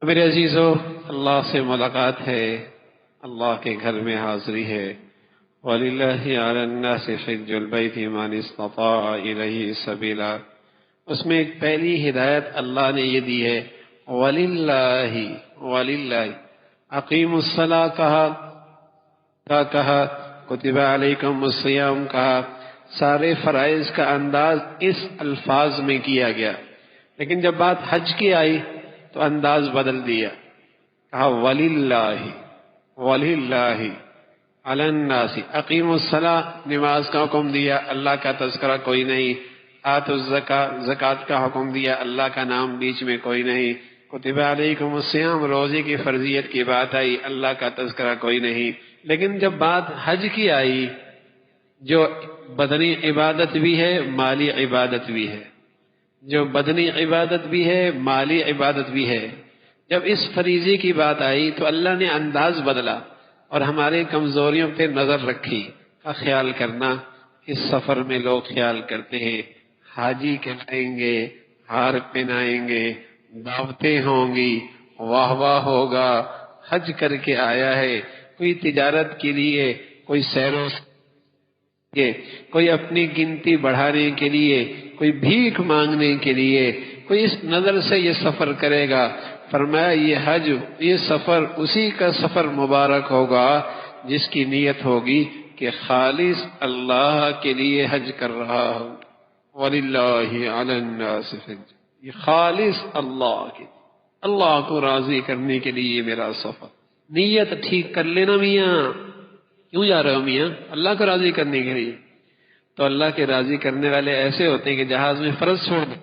میرے عزیزو، اللہ سے ملاقات ہے، اللہ کے گھر میں حاضری ہے۔ وَلِلَّهِ عَلَى النَّاسِ حِجُّ الْبَيْتِ مَنِ اسْتَطَاعَ إِلَيْهِ سَبِيلًا۔ اس میں ایک پہلی ہدایت اللہ نے یہ دی ہے، وَلِلَّهِ اقیم الصلاۃ کہا، کتب علیکم الصیام کہا، سارے فرائض کا انداز اس الفاظ میں کیا گیا۔ لیکن جب بات حج کی آئی تو انداز بدل دیا، کہا وَلِلَّهِ عَلَى النَّاسِ اقیم الصلاۃ، نماز کا حکم دیا، اللہ کا تذکرہ کوئی نہیں۔ آتوا الزکاۃ، زکوٰۃ کا حکم دیا، اللہ کا نام بیچ میں کوئی نہیں۔ کتب علیکم الصیام، روزے کی فرضیت کی بات آئی، اللہ کا تذکرہ کوئی نہیں۔ لیکن جب بات حج کی آئی، جو بدنی عبادت بھی ہے، مالی عبادت بھی ہے، جو بدنی عبادت بھی ہے، مالی عبادت بھی ہے، جب اس فریضے کی بات آئی تو اللہ نے انداز بدلا اور ہمارے کمزوریوں پہ نظر رکھی کا خیال کرنا۔ اس سفر میں لوگ خیال کرتے ہیں حاجی کہلائیں گے، ہار پہنائیں گے، دعوتیں ہوں گی، واہ واہ ہوگا، حج کر کے آیا ہے، کوئی تجارت کے لیے، کوئی سیروں کوئی اپنی گنتی بڑھانے کے لیے، کوئی بھیک مانگنے کے لیے، کوئی اس نظر سے یہ سفر کرے گا۔ فرمایا یہ حج، یہ سفر اسی کا سفر مبارک ہوگا جس کی نیت ہوگی کہ خالص اللہ کے لیے حج کر رہا ہو۔ وَلِلَّهِ عَلَى النَّاسِ حِجٌّ، یہ خالص اللہ کے، اللہ کو راضی کرنے کے لیے میرا سفر۔ نیت ٹھیک کر لینا میاں، کیوں جا رہے ہو میاں؟ اللہ کو راضی کرنے کے لیے۔ تو اللہ کے راضی کرنے والے ایسے ہوتے ہیں کہ جہاز میں فرض چھوڑ دیں،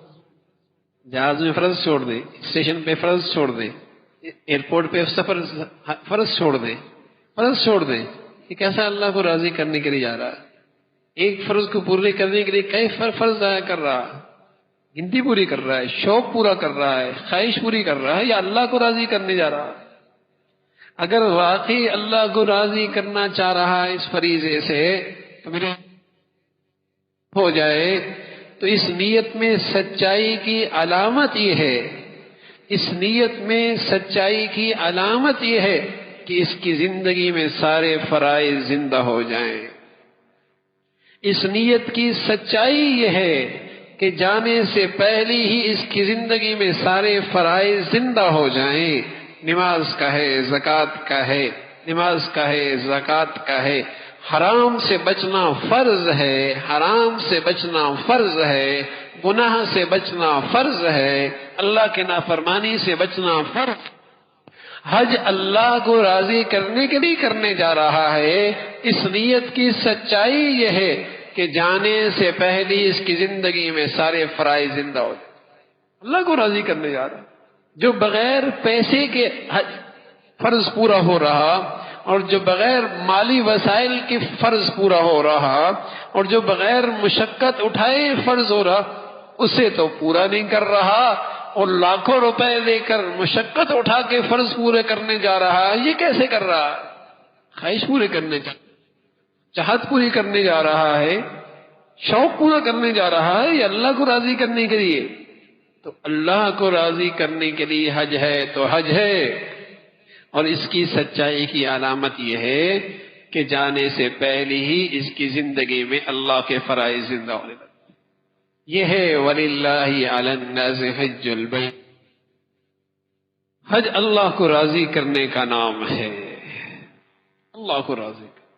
جہاز میں فرض چھوڑ دیں، اسٹیشن پہ فرض چھوڑ دیں، ایئرپورٹ پہ سفر فرض چھوڑ دیں، فرض چھوڑ دیں۔ یہ کیسا اللہ کو راضی کرنے کے لیے جا رہا ہے؟ ایک فرض کو پورے کرنے کے لیے کئی فرض ضائع کر رہا ہے، گنتی پوری کر رہا ہے، شوق پورا کر رہا ہے، خواہش پوری کر رہا ہے، یا اللہ کو راضی کرنے جا رہا ہے؟ اگر واقعی اللہ کو راضی کرنا چاہ رہا ہے اس فریضے سے تو میرے ہو جائے تو اس نیت میں سچائی کی علامت یہ ہے، اس نیت میں سچائی کی علامت یہ ہے کہ اس کی زندگی میں سارے فرائض زندہ ہو جائیں۔ اس نیت کی سچائی یہ ہے کہ جانے سے پہلے ہی اس کی زندگی میں سارے فرائض زندہ ہو جائیں۔ نماز کا ہے، زکوٰۃ کا ہے، نماز کا ہے، زکوٰۃ کا ہے، حرام سے بچنا فرض ہے، حرام سے بچنا فرض ہے، گناہ سے بچنا فرض ہے، اللہ کے نافرمانی سے بچنا فرض۔ حج اللہ کو راضی کرنے کے لیے کرنے جا رہا ہے۔ اس نیت کی سچائی یہ ہے کہ جانے سے پہلے اس کی زندگی میں سارے فرائض زندہ ہو جائیں، اللہ کو راضی کرنے جا رہا ہے۔ جو بغیر پیسے کے حج فرض پورا ہو رہا، اور جو بغیر مالی وسائل کے فرض پورا ہو رہا، اور جو بغیر مشقت اٹھائے فرض ہو رہا، اسے تو پورا نہیں کر رہا، اور لاکھوں روپے لے کر مشقت اٹھا کے فرض پورے کرنے جا رہا ہے۔ یہ کیسے کر رہا ہے؟ خواہش پورے کرنے جا، چاہت پوری کرنے جا رہا ہے، شوق پورا کرنے جا رہا ہے، یا اللہ کو راضی کرنے کے لیے؟ تو اللہ کو راضی کرنے کے لیے حج ہے تو حج ہے، اور اس کی سچائی کی علامت یہ ہے کہ جانے سے پہلے ہی اس کی زندگی میں اللہ کے فرائض زندہ ہونے لگے۔ یہ ہے وَلِلَّهِ عَلَى النَّاسِ حِجُّ الْبَيْتِ۔ حج اللہ کو راضی کرنے کا نام ہے، اللہ کو راضی کرنے۔